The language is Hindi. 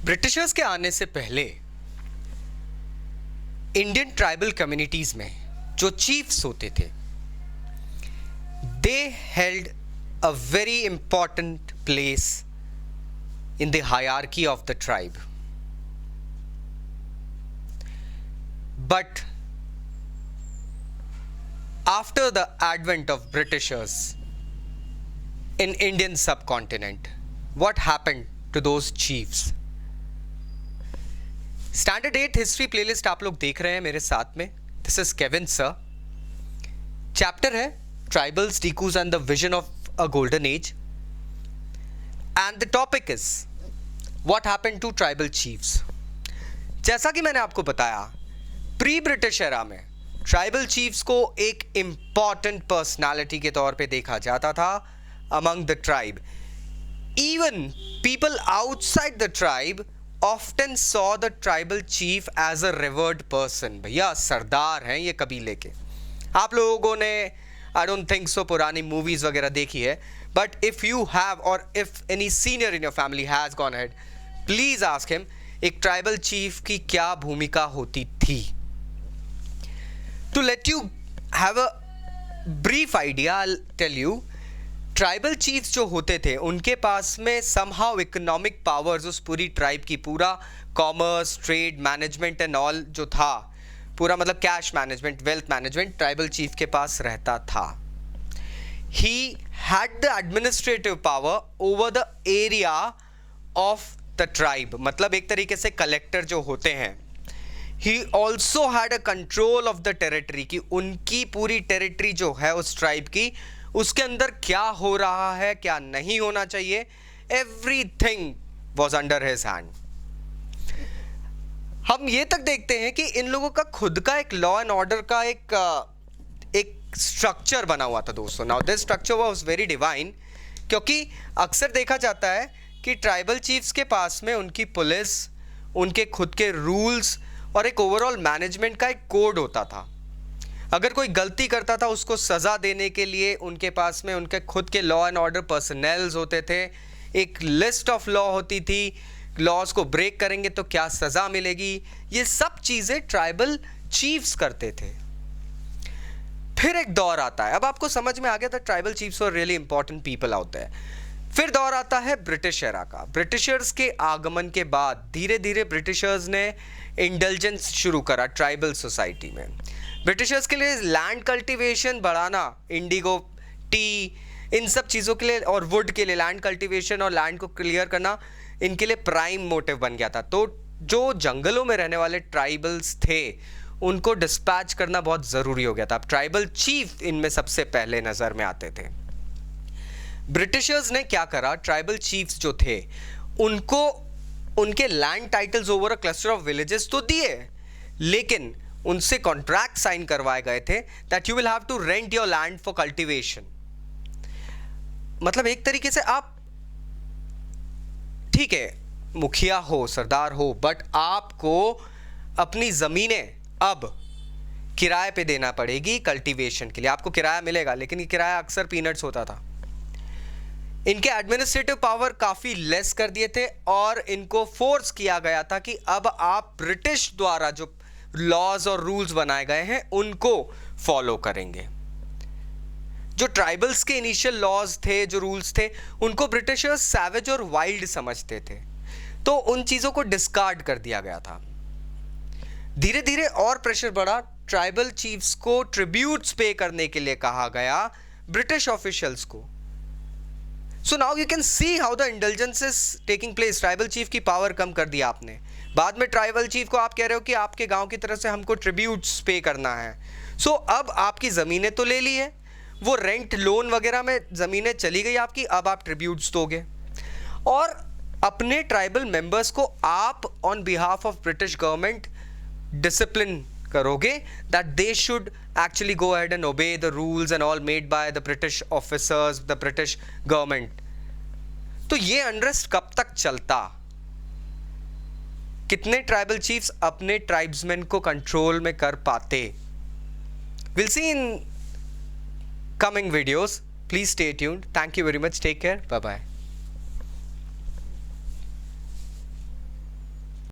ब्रिटिशर्स के आने से पहले इंडियन ट्राइबल कम्युनिटीज में जो चीफ्स होते थे, दे held a very important place in the hierarchy of the tribe. But after the advent of Britishers in Indian subcontinent, what happened to those chiefs? Standard 8 history playlist आप लोग देख रहे हैं मेरे साथ में. This is Kevin sir. Chapter है Tribals, Tikus and the Vision of a Golden Age. And the topic is What happened to tribal chiefs? जैसा कि मैंने आपको बताया, प्री ब्रिटिश एरा में ट्राइबल चीफ्स को एक इंपॉर्टेंट पर्सनालिटी के तौर पे देखा जाता था among the tribe. Even people outside the tribe often saw the tribal chief as a revered person. भैया सरदार हैं ये कबीले के. आप लोगों ने आई डोंट थिंक सो पुरानी मूवीज वगैरह देखी है, but if you have or if any senior in your family has gone ahead, please ask him एक ट्राइबल चीफ की क्या भूमिका होती थी. To let you have a brief idea, I will tell you. Tribal chiefs जो होते थे उनके पास में समहाउ इकोनॉमिक पावर्स उस पूरी ट्राइब की, पूरा commerce, trade, management and all जो था, पूरा मतलब cash management, wealth management tribal chief के पास रहता था. He had the administrative power over the area of the tribe. मतलब एक तरीके से कलेक्टर जो होते हैं. He also had a control of the territory, कि उनकी पूरी टेरिटरी जो है उस ट्राइब की, उसके अंदर क्या हो रहा है, क्या नहीं होना चाहिए, everything was under his hand. हम ये तक देखते हैं कि इन लोगों का खुद का एक लॉ एंड ऑर्डर का एक स्ट्रक्चर बना हुआ था दोस्तों. Now this structure was very divine, क्योंकि अक्सर देखा जाता है कि ट्राइबल चीफ्स के पास में उनकी पुलिस, उनके खुद के रूल्स और एक ओवरऑल मैनेजमेंट का एक कोड होता था. अगर कोई गलती करता था उसको सज़ा देने के लिए उनके पास में उनके खुद के लॉ एंड ऑर्डर पर्सनल्स होते थे. एक लिस्ट ऑफ लॉ होती थी, लॉज को ब्रेक करेंगे तो क्या सज़ा मिलेगी. ये सब चीज़ें ट्राइबल चीफ्स करते थे. फिर एक दौर आता है, अब आपको समझ में आ गया था ट्राइबल चीफ्स और रियली इंपॉर्टेंट पीपल आउट है. फिर दौर आता है ब्रिटिश एरा का. ब्रिटिशर्स के आगमन के बाद धीरे धीरे ब्रिटिशर्स ने इंडल्जेंस शुरू करा ट्राइबल सोसाइटी में. ब्रिटिशर्स के लिए लैंड कल्टीवेशन बढ़ाना, इंडिगो, टी, इन सब चीज़ों के लिए, और वुड के लिए लैंड कल्टीवेशन और लैंड को क्लियर करना इनके लिए प्राइम मोटिव बन गया था. तो जो जंगलों में रहने वाले ट्राइबल्स थे उनको डिस्पैच करना बहुत ज़रूरी हो गया था. अब ट्राइबल चीफ इनमें सबसे पहले नज़र में आते थे. ब्रिटिशर्स ने क्या करा, ट्राइबल चीफ्स जो थे उनको उनके land titles over a cluster of villages तो दिए, लेकिन उनसे कॉन्ट्रैक्ट साइन करवाए गए थे that you will have to rent your land for cultivation. मतलब एक तरीके से आप ठीक है मुखिया हो, सरदार हो, बट आपको अपनी ज़मीनें अब किराए पे देना पड़ेगी कल्टीवेशन के लिए. आपको किराया मिलेगा, लेकिन ये किराया अक्सर पीनट्स होता था. इनके एडमिनिस्ट्रेटिव पावर काफ़ी लेस कर दिए थे और इनको फोर्स किया गया था कि अब आप ब्रिटिश द्वारा जो लॉज और रूल्स बनाए गए हैं उनको फॉलो करेंगे. जो ट्राइबल्स के इनिशियल लॉज थे, जो रूल्स थे, उनको ब्रिटिशर्स सैवेज और वाइल्ड समझते थे, तो उन चीज़ों को डिस्कार्ड कर दिया गया था. धीरे धीरे और प्रेशर बढ़ा. ट्राइबल चीफ्स को ट्रिब्यूट्स पे करने के लिए कहा गया ब्रिटिश ऑफिशियल्स को. So now you can see how the indulgence is taking place. Tribal chief की पावर कम कर दिया आपने. बाद में ट्राइबल चीफ को आप कह रहे हो कि आपके गांव की तरफ से हमको ट्रिब्यूट्स पे करना है. सो अब आपकी ज़मीनें तो ले ली है, वो रेंट लोन वगैरह में ज़मीनें चली गई आपकी, अब आप ट्रिब्यूट्स दोगे और अपने ट्राइबल मेंबर्स को आप on behalf of British government discipline करोगे that they should actually go ahead and obey the rules and all made by the British officers, the British government. तो ये अनरेस्ट कब तक चलता? कितने ट्राइबल चीफ्स अपने ट्राइब्समैन को कंट्रोल में कर पाते? We'll see in coming videos. Please stay tuned. Thank you very much. Take care. Bye bye.